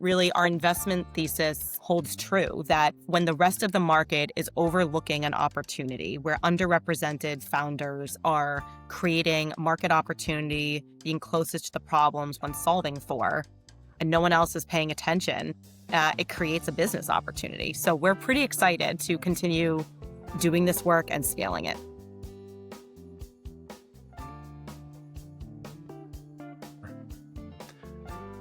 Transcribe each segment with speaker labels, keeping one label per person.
Speaker 1: Really, our investment thesis holds true that when the rest of the market is overlooking an opportunity where underrepresented founders are creating market opportunity, being closest to the problems when solving for, and no one else is paying attention, it creates a business opportunity. So we're pretty excited to continue doing this work and scaling it.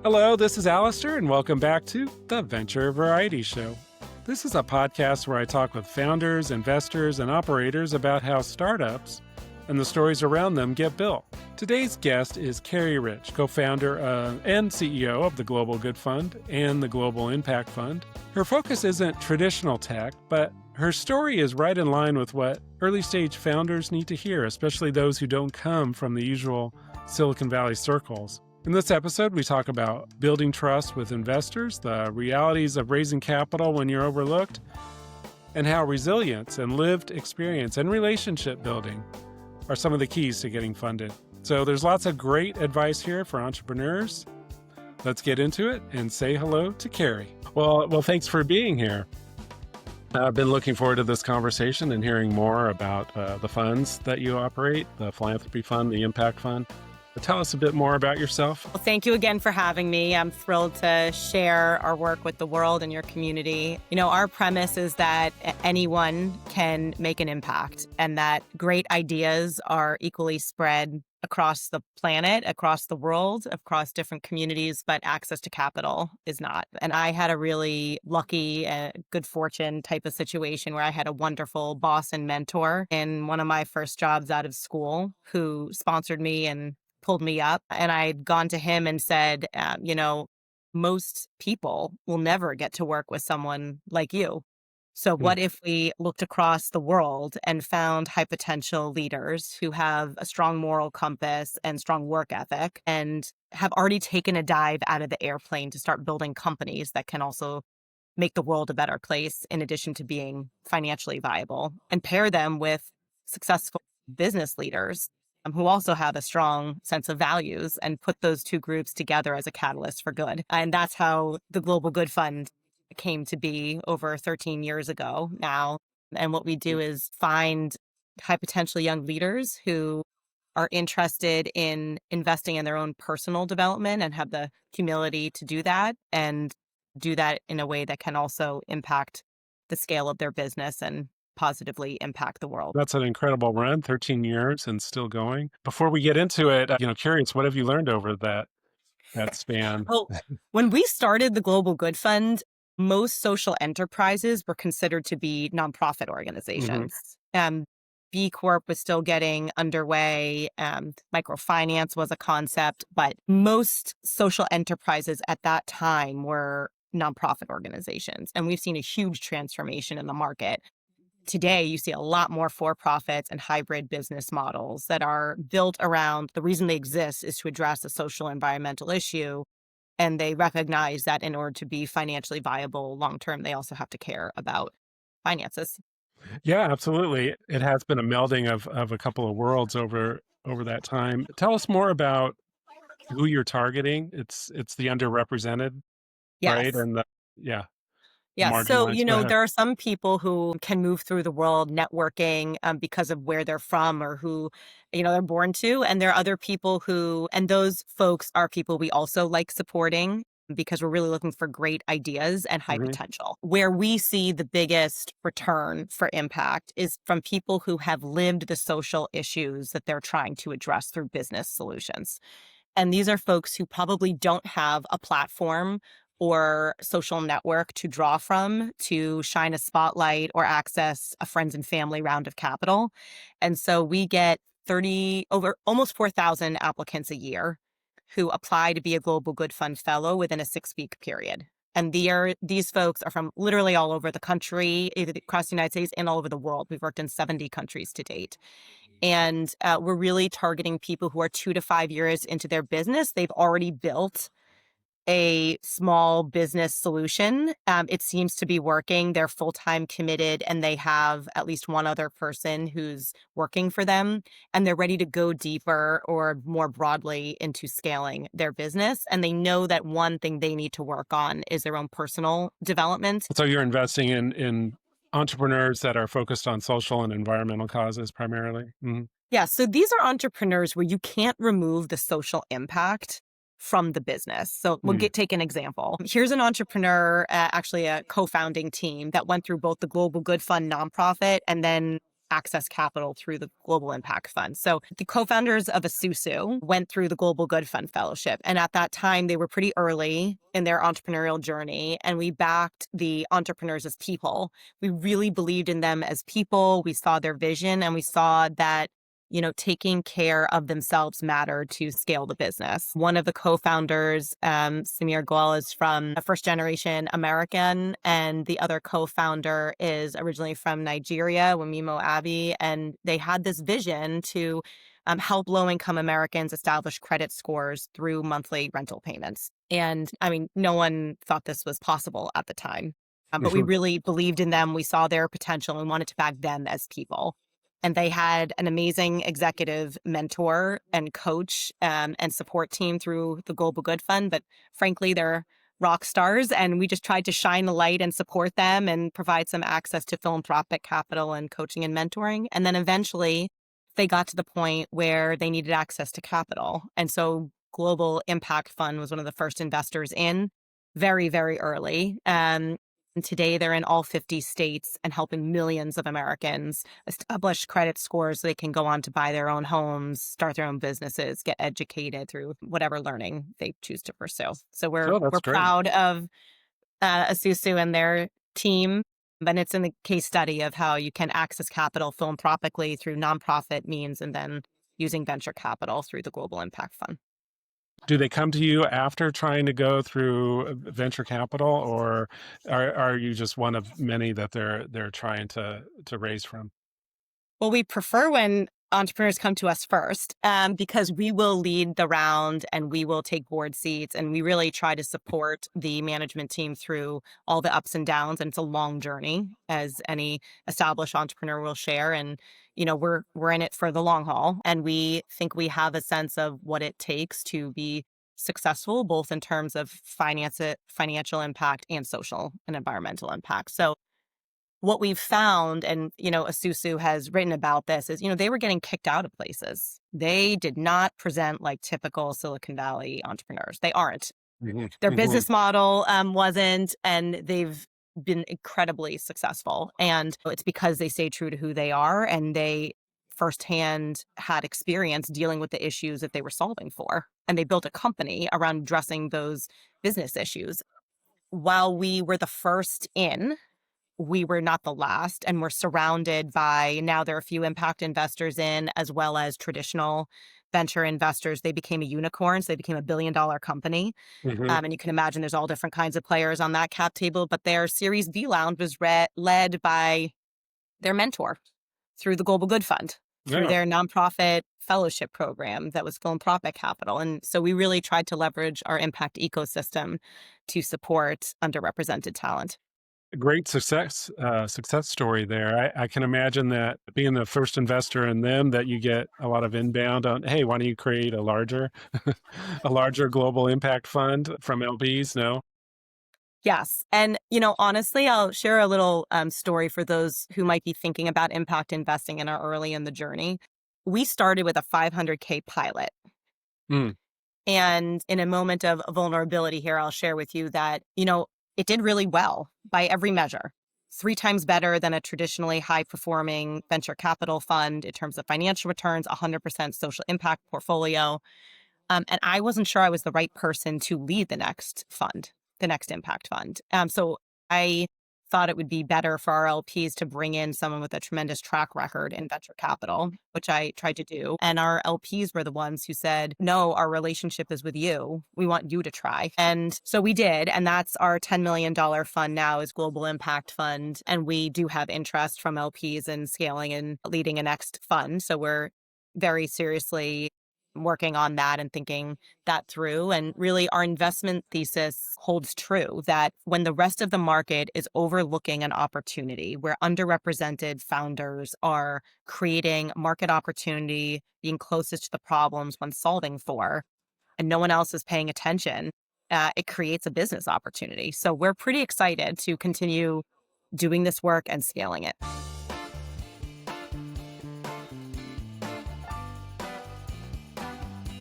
Speaker 2: Hello, this is Alistair, and welcome back to the Venture Variety Show. This is a podcast where I talk with founders, investors, and operators about how startups and the stories around them get built. Today's guest is Carrie Rich, co-founder and CEO of the Global Good Fund and the Global Impact Fund. Her focus isn't traditional tech, but her story is right in line with what early-stage founders need to hear, especially those who don't come from the usual Silicon Valley circles. In this episode, we talk about building trust with investors, the realities of raising capital when you're overlooked, and how resilience and lived experience and relationship building are some of the keys to getting funded. So there's lots of great advice here for entrepreneurs. Let's get into it and say hello to Carrie. Well, thanks for being here. I've been looking forward to this conversation and hearing more about the funds that you operate, the Philanthropy Fund, the Impact Fund. Tell us a bit more about yourself.
Speaker 1: Well, thank you again for having me. I'm thrilled to share our work with the world and your community. You know, our premise is that anyone can make an impact and that great ideas are equally spread across the planet, across the world, across different communities, but access to capital is not. And I had a really lucky, good fortune type of situation where I had a wonderful boss and mentor in one of my first jobs out of school who sponsored me and pulled me up. And I'd gone to him and said, most people will never get to work with someone like you. So what if we looked across the world and found high potential leaders who have a strong moral compass and strong work ethic and have already taken a dive out of the airplane to start building companies that can also make the world a better place in addition to being financially viable, and pair them with successful business leaders who also have a strong sense of values, and put those two groups together as a catalyst for good. And that's how the Global Good Fund came to be over 13 years ago now. And what we do is find high potential young leaders who are interested in investing in their own personal development and have the humility to do that, and do that in a way that can also impact the scale of their business and positively impact the world.
Speaker 2: That's an incredible run, 13 years and still going. Before we get into it, curious, what have you learned over that span?
Speaker 1: Well, when we started the Global Good Fund, most social enterprises were considered to be nonprofit organizations. B Corp was still getting underway. Microfinance was a concept, but most social enterprises at that time were nonprofit organizations. And we've seen a huge transformation in the market. Today, you see a lot more for-profits and hybrid business models that are built around the reason they exist is to address a social environmental issue. And they recognize that in order to be financially viable long-term, they also have to care about finances.
Speaker 2: Yeah, absolutely. It has been a melding of a couple of worlds over that time. Tell us more about who you're targeting. It's the underrepresented, right?
Speaker 1: Yes.
Speaker 2: And the
Speaker 1: Yeah. So,
Speaker 2: marginalized. Go ahead.
Speaker 1: there are some people who can move through the world networking because of where they're from or who, they're born to. And there are other people and those folks are people we also like supporting because we're really looking for great ideas and high potential. Where we see the biggest return for impact is from people who have lived the social issues that they're trying to address through business solutions. And these are folks who probably don't have a platform or social network to draw from to shine a spotlight or access a friends and family round of capital. And so we get almost 4,000 applicants a year who apply to be a Global Good Fund fellow within a 6-week period. And these folks are from literally all over the country, either across the United States and all over the world. We've worked in 70 countries to date. And we're really targeting people who are 2 to 5 years into their business. They've already built a small business solution. It seems to be working. They're full-time committed and they have at least one other person who's working for them. And they're ready to go deeper or more broadly into scaling their business. And they know that one thing they need to work on is their own personal development.
Speaker 2: So you're investing in entrepreneurs that are focused on social and environmental causes primarily. Mhm.
Speaker 1: Yeah, so these are entrepreneurs where you can't remove the social impact from the business. So
Speaker 2: Mm.
Speaker 1: take an example. Here's an entrepreneur, actually a co-founding team that went through both the Global Good Fund nonprofit and then access capital through the Global Impact Fund. So the co-founders of Asusu went through the Global Good Fund Fellowship. And at that time, they were pretty early in their entrepreneurial journey. And we backed the entrepreneurs as people. We really believed in them as people. We saw their vision and we saw that taking care of themselves mattered to scale the business. One of the co-founders, Samir Goel, is from a first-generation American, and the other co-founder is originally from Nigeria, Wamimo Abi, and they had this vision to help low-income Americans establish credit scores through monthly rental payments. And I mean, no one thought this was possible at the time, but we really believed in them. We saw their potential and wanted to back them as people. And they had an amazing executive mentor and coach and support team through the Global Good Fund. But frankly, they're rock stars. And we just tried to shine a light and support them and provide some access to philanthropic capital and coaching and mentoring. And then eventually they got to the point where they needed access to capital. And so Global Impact Fund was one of the first investors in very, very early. And today they're in all 50 states and helping millions of Americans establish credit scores so they can go on to buy their own homes, start their own businesses, get educated through whatever learning they choose to pursue. So
Speaker 2: Oh, that's
Speaker 1: we're
Speaker 2: great.
Speaker 1: proud of Asusu and their team. And it's in the case study of how you can access capital philanthropically through nonprofit means and then using venture capital through the Global Impact Fund.
Speaker 2: Do they come to you after trying to go through venture capital, or are you just one of many that they're trying to raise from?
Speaker 1: Well, we prefer when entrepreneurs come to us first because we will lead the round and we will take board seats and we really try to support the management team through all the ups and downs. And it's a long journey, as any established entrepreneur will share. And we're in it for the long haul, and we think we have a sense of what it takes to be successful, both in terms of financial impact and social and environmental impact. So what we've found, and Asusu has written about this, is they were getting kicked out of places. They did not present like typical Silicon Valley entrepreneurs. They aren't.
Speaker 2: Mhm,
Speaker 1: Their
Speaker 2: mhm.
Speaker 1: business model wasn't, and they've been incredibly successful. And it's because they stay true to who they are, and they firsthand had experience dealing with the issues that they were solving for. And they built a company around addressing those business issues. While we were the first in, we were not the last, and we're surrounded by, now there are a few impact investors in, as well as traditional venture investors. They became a unicorn, so they became $1 billion company.
Speaker 2: Mhm.
Speaker 1: And you can imagine there's all different kinds of players on that cap table, but their Series B round was led by their mentor through the Global Good Fund, through
Speaker 2: Yeah.
Speaker 1: their nonprofit fellowship program that was philanthropic capital. And so we really tried to leverage our impact ecosystem to support underrepresented talent.
Speaker 2: Great success story there. I can imagine that being the first investor in them, that you get a lot of inbound on, hey, why don't you create a larger, a larger global impact fund from LBs? No.
Speaker 1: Yes. And, honestly, I'll share a little story for those who might be thinking about impact investing and are early in the journey. We started with a 500K pilot.
Speaker 2: Mm.
Speaker 1: And in a moment of vulnerability here, I'll share with you that, it did really well by every measure. 3 times better than a traditionally high performing venture capital fund in terms of financial returns, 100% social impact portfolio. And I wasn't sure I was the right person to lead the next fund, the next impact fund. So I thought it would be better for our LPs to bring in someone with a tremendous track record in venture capital, which I tried to do. And our LPs were the ones who said, no, our relationship is with you. We want you to try. And so we did. And that's our $10 million fund now, is Global Impact Fund. And we do have interest from LPs in scaling and leading a next fund. So we're very seriously working on that and thinking that through. And really, our investment thesis holds true that when the rest of the market is overlooking an opportunity where underrepresented founders are creating market opportunity, being closest to the problems when solving for, and no one else is paying attention, it creates a business opportunity. So we're pretty excited to continue doing this work and scaling it.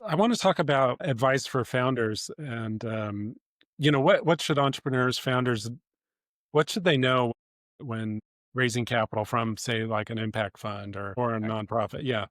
Speaker 2: I want to talk about advice for founders, and what should entrepreneurs, founders, what should they know when raising capital from, say, like an impact fund or a nonprofit? Yeah.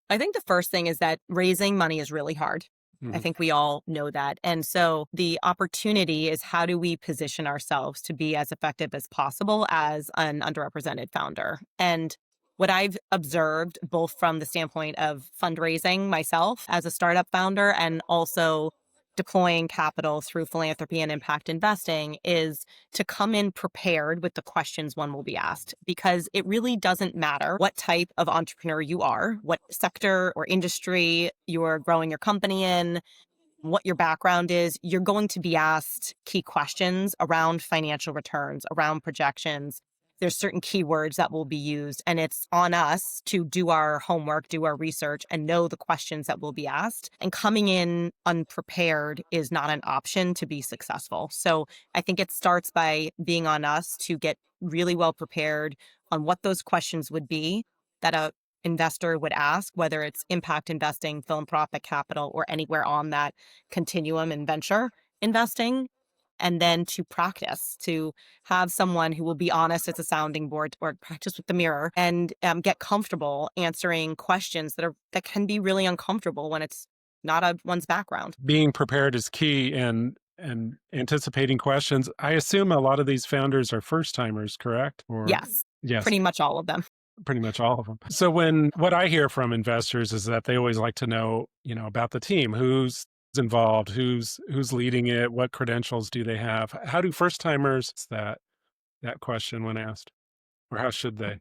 Speaker 1: I think the first thing is that raising money is really hard. I
Speaker 2: Mhm.
Speaker 1: think we all know that. And so the opportunity is, how do we position ourselves to be as effective as possible as an underrepresented founder? And what I've observed, both from the standpoint of fundraising myself as a startup founder and also deploying capital through philanthropy and impact investing, is to come in prepared with the questions one will be asked, because it really doesn't matter what type of entrepreneur you are, what sector or industry you're growing your company in, what your background is. You're going to be asked key questions around financial returns, around projections. There's certain keywords that will be used, and it's on us to do our homework, do our research, and know the questions that will be asked. And coming in unprepared is not an option to be successful. So I think it starts by being on us to get really well prepared on what those questions would be that a investor would ask, whether it's impact investing, philanthropic capital, or anywhere on that continuum in venture investing. And then to practice, to have someone who will be honest as a sounding board, or practice with the mirror, and get comfortable answering questions that can be really uncomfortable when it's not one's background.
Speaker 2: Being prepared is key, and anticipating questions. I assume a lot of these founders are first timers, correct? Or
Speaker 1: Yes,
Speaker 2: yes,
Speaker 1: pretty much all of them.
Speaker 2: pretty much all of them. So what I hear from investors is that they always like to know, about the team, who's involved, who's leading it, what credentials do they have? How do first timers that question when asked, or how should they?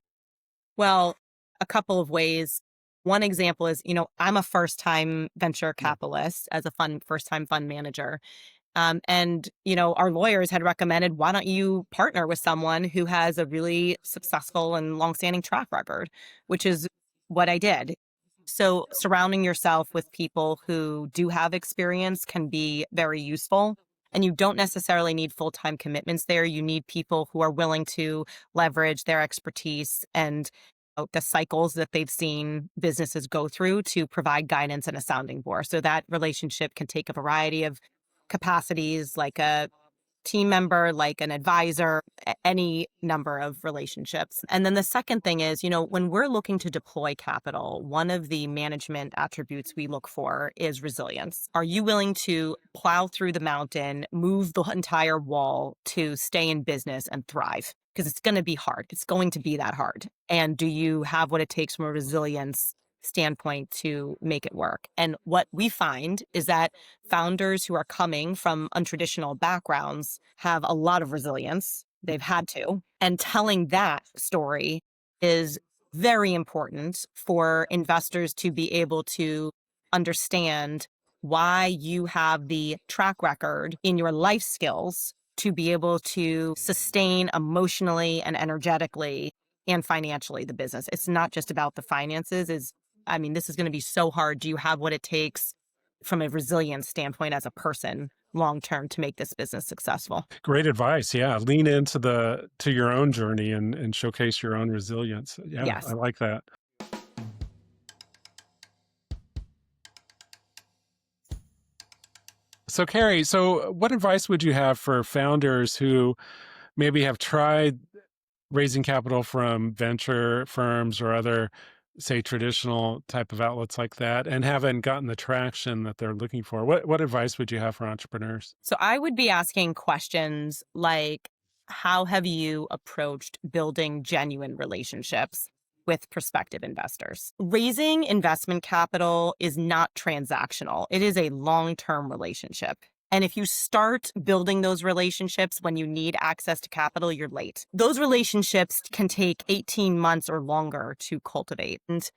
Speaker 1: Well, a couple of ways. One example is, I'm a first time venture
Speaker 2: Yeah.
Speaker 1: capitalist as a first time fund manager. And, our lawyers had recommended, why don't you partner with someone who has a really successful and longstanding track record, which is what I did. So surrounding yourself with people who do have experience can be very useful. And you don't necessarily need full-time commitments there. You need people who are willing to leverage their expertise and the cycles that they've seen businesses go through to provide guidance and a sounding board. So that relationship can take a variety of capacities, like a team member, like an advisor, any number of relationships. And then the second thing is, when we're looking to deploy capital, one of the management attributes we look for is resilience. Are you willing to plow through the mountain, move the entire wall to stay in business and thrive? Because it's going to be hard. It's going to be that hard. And do you have what it takes from a resilience standpoint to make it work? And what we find is that founders who are coming from untraditional backgrounds have a lot of resilience. They've had to. And telling that story is very important for investors to be able to understand why you have the track record in your life skills to be able to sustain emotionally and energetically and financially the business. It's not just about the finances. This is going to be so hard. Do you have what it takes from a resilience standpoint as a person long term to make this business successful?
Speaker 2: Great advice. Yeah. Lean into to your own journey and showcase your own resilience. Yeah, I
Speaker 1: Yes.
Speaker 2: like that. So Carrie, what advice would you have for founders who maybe have tried raising capital from venture firms or other, say, traditional type of outlets like that, and haven't gotten the traction that they're looking for? What advice would you have for entrepreneurs?
Speaker 1: So I would be asking questions like, how have you approached building genuine relationships with prospective investors? Raising investment capital is not transactional. It is a long-term relationship. And if you start building those relationships when you need access to capital, you're late. Those relationships can take 18 months or longer to cultivate. And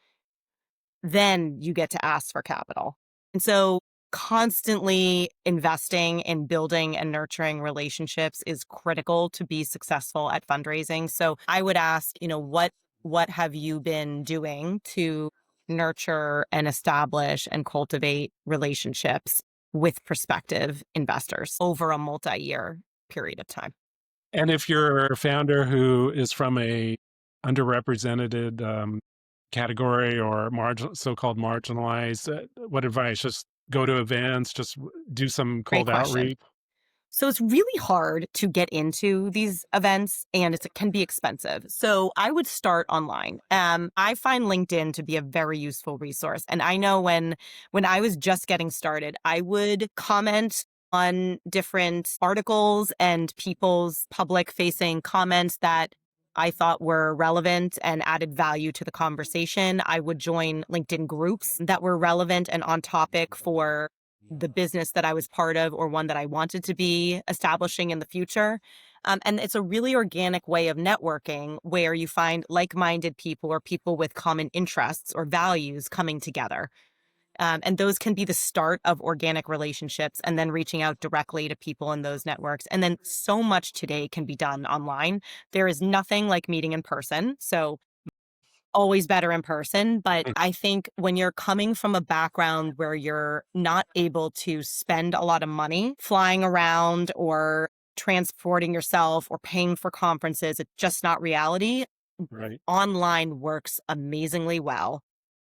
Speaker 1: then you get to ask for capital. And so constantly investing in building and nurturing relationships is critical to be successful at fundraising. So I would ask, what have you been doing to nurture and establish and cultivate relationships with prospective investors over a multi-year period of time?
Speaker 2: And if you're a founder who is from a underrepresented category or so-called marginalized, what advice? Just go to events, just do some
Speaker 1: Great
Speaker 2: cold
Speaker 1: question.
Speaker 2: outreach.
Speaker 1: So it's really hard to get into these events and it can be expensive. So I would start online. I find LinkedIn to be a very useful resource. And I know when I was just getting started, I would comment on different articles and people's public facing comments that I thought were relevant and added value to the conversation. I would join LinkedIn groups that were relevant and on topic for the business that I was part of or one that I wanted to be establishing in the future. And it's a really organic way of networking where you find like-minded people or people with common interests or values coming together. And those can be the start of organic relationships and then reaching out directly to people in those networks. And then so much today can be done online. There is nothing like meeting in person. So always better in person. But I think when you're coming from a background where you're not able to spend a lot of money flying around or transporting yourself or paying for conferences, it's just not reality.
Speaker 2: Right.
Speaker 1: Online works amazingly well.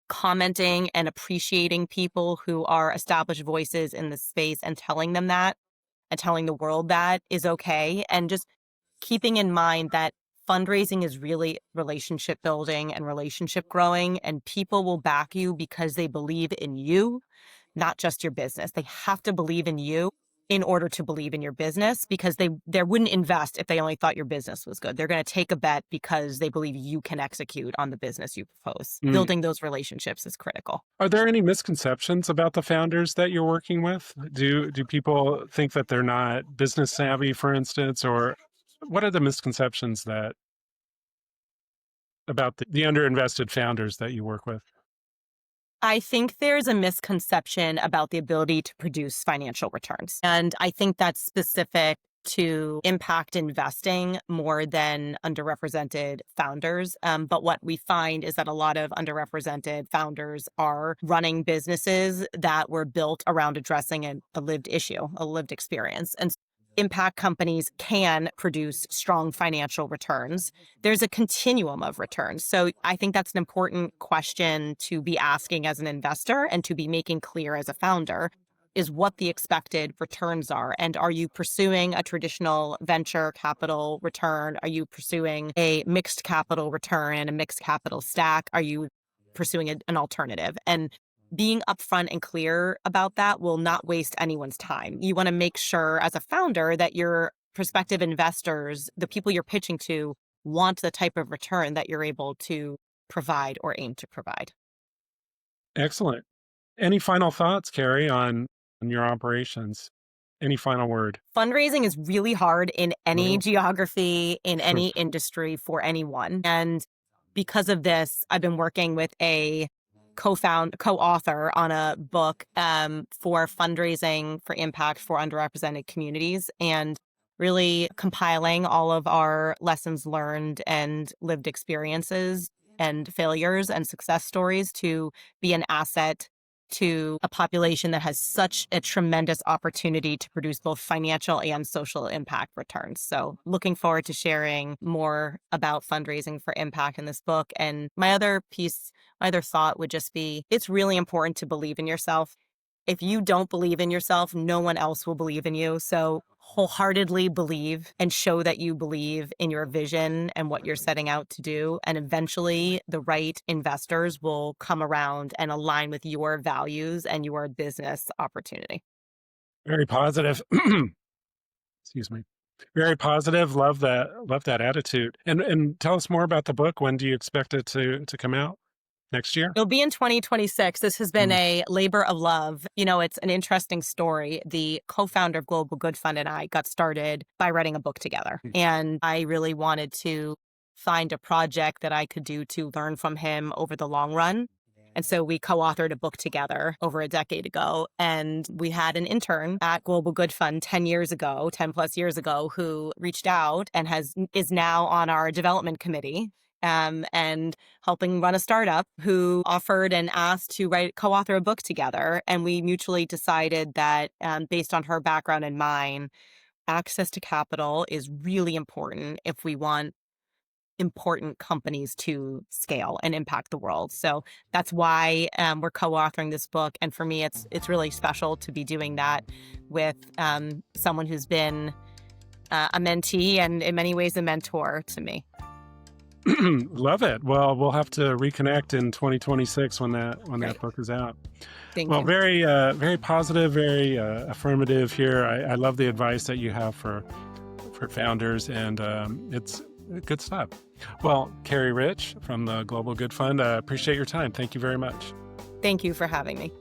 Speaker 1: Commenting and appreciating people who are established voices in the space and telling them that and telling the world that is okay. And just keeping in mind that fundraising is really relationship building and relationship growing, and people will back you because they believe in you, not just your business. They have to believe in you in order to believe in your business because they wouldn't invest if they only thought your business was good. They're going to take a bet because they believe you can execute on the business you propose.
Speaker 2: Mm.
Speaker 1: Building those relationships is critical.
Speaker 2: Are there any misconceptions about the founders that you're working with? Do people think that they're not business savvy, for instance, or what are the misconceptions that about the underinvested founders that you work with?
Speaker 1: I think there's a misconception about the ability to produce financial returns. And I think that's specific to impact investing more than underrepresented founders. But what we find is that a lot of underrepresented founders are running businesses that were built around addressing a lived issue, a lived experience. And impact companies can produce strong financial returns. There's a continuum of returns. So I think that's an important question to be asking as an investor and to be making clear as a founder is what the expected returns are. And are you pursuing a traditional venture capital return? Are you pursuing a mixed capital return and a mixed capital stack? Are you pursuing an alternative? And being upfront and clear about that will not waste anyone's time. You want to make sure as a founder that your prospective investors, the people you're pitching to, want the type of return that you're able to provide or aim to provide.
Speaker 2: Excellent. Any final thoughts, Carrie, on your operations? Any final word?
Speaker 1: Fundraising is really hard in any
Speaker 2: Mhm.
Speaker 1: geography, in any industry for anyone. And because of this, I've been working with a co-author on a book for fundraising for impact for underrepresented communities and really compiling all of our lessons learned and lived experiences and failures and success stories to be an asset to a population that has such a tremendous opportunity to produce both financial and social impact returns. So looking forward to sharing more about fundraising for impact in this book. And my other thought would just be, it's really important to believe in yourself. If you don't believe in yourself, no one else will believe in you. So wholeheartedly believe and show that you believe in your vision and what you're setting out to do. And eventually the right investors will come around and align with your values and your business opportunity.
Speaker 2: Very positive. Excuse me. Very positive. Love that. Love that attitude. And tell us more about the book. When do you expect it to come out? Next year?
Speaker 1: It'll be in 2026. This has been
Speaker 2: Mm.
Speaker 1: a labor of love. It's an interesting story. The co-founder of Global Good Fund and I got started by writing a book together. And I really wanted to find a project that I could do to learn from him over the long run. And so we co-authored a book together over a decade ago. And we had an intern at Global Good Fund 10 plus years ago, who reached out and is now on our development committee. And helping run a startup, who offered and asked to co-author a book together. And we mutually decided that based on her background and mine, access to capital is really important if we want important companies to scale and impact the world. So that's why we're co-authoring this book. And for me, it's really special to be doing that with someone who's been a mentee and in many ways a mentor to me.
Speaker 2: Love it. Well, we'll have to reconnect in 2026 when that book is out.
Speaker 1: Thank you.
Speaker 2: Very positive, very affirmative here. I love the advice that you have for founders, and it's good stuff. Well, Carrie Rich from the Global Good Fund, appreciate your time. Thank you very much.
Speaker 1: Thank you for having me.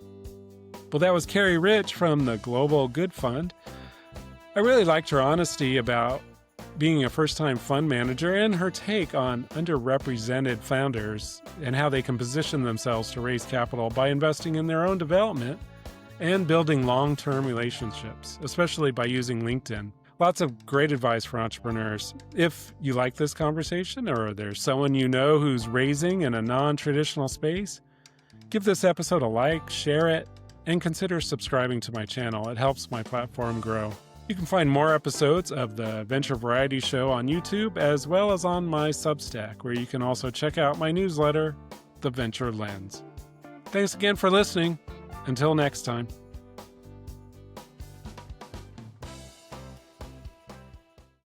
Speaker 2: Well, that was Carrie Rich from the Global Good Fund. I really liked her honesty about being a first-time fund manager and her take on underrepresented founders and how they can position themselves to raise capital by investing in their own development and building long-term relationships, especially by using LinkedIn. Lots of great advice for entrepreneurs. If you like this conversation, or there's someone you know who's raising in a non-traditional space, give this episode a like, share it, and consider subscribing to my channel. It helps my platform grow. You can find more episodes of the Venture Variety Show on YouTube, as well as on my Substack, where you can also check out my newsletter, The Venture Lens. Thanks again for listening. Until next time.